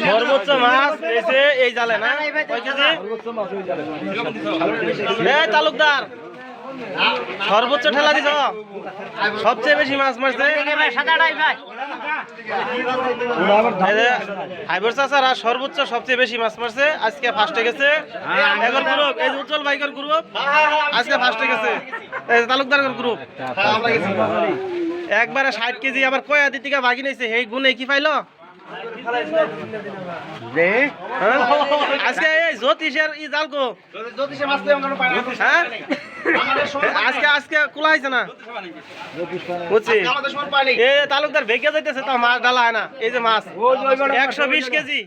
সর্বোচ্চ মাছ এসে এই জালে না কয় কেজি? তালুকদার সর্বোচ্চ ঠেলা দিছ, সবচেয়ে বেশি মাছ মারছে হাইবর চাচার, আর সর্বোচ্চ সবচেয়ে বেশি মাছ মারছে আজকে ফার্স্টে গেছে এগর গ্রুপ, এই উজ্জ্বল বাইকের গ্রুপ আজকে ফার্স্টে গেছে, তালুকদার গ্রুপ একবারে 60 কেজি। আবার কয়া দিতিকা ভাগি নিয়েছে, এই গুণে কি পাইলো আজকে? এই জ্যোতিষের ই জালকো হ্যাঁ আজকে আজকে খোলা হয়েছে না বুঝছি। এই তালুকদার ভেগে যাইতেছে, তো মাছ ডালা হয় না। এই যে মাছ 120 কেজি,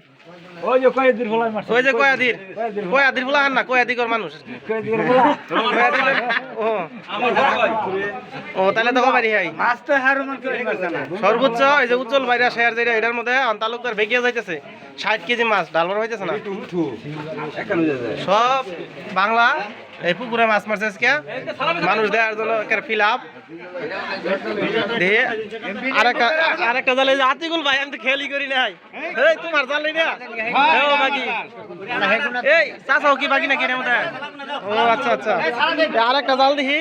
ওই যে কয়াদির ফোলা হান না, কয়াদিকর মানুষ ও তাহলে তো বাড়ি হয় সর্বোচ্চ। এই যে উজ্জ্বল বাইরা শেয়ার যেটা, এটার মধ্যে তালুকদার ভেগে যাইতেছে 60 কেজি মাছ ডালবার হইতেছে না। সব বাংলা এই পুকুরে মাছ মারছে আজকে মানুষ দেওয়ার জন্য ফিল আপ দিয়ে। আরেকটা জালে আতিকুল ভাই, আমি তো খেয়ালই করি নাই, তোমার জালে না বাকি এই চাচাও কি বাকি নাকি এর মধ্যে? ও আচ্ছা আচ্ছা, আরেকটা জাল দেখি।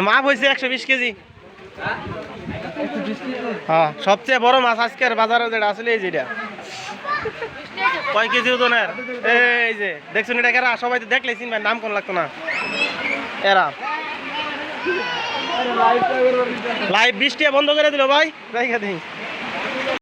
মাপ হয়েছে 120 কেজি। হ্যাঁ সবচেয়ে বড় মাছ আজকের বাজারে যেটা আসলে এই যেটা কয় কেজি ওজনের? এই যে দেখছেন এটা কারা? সবাই তো দেখলে চিনবেন, নাম কোন লাগতো না এরা। লাইভ 20 বন্ধ করে দিল ভাই, রেখে দিই।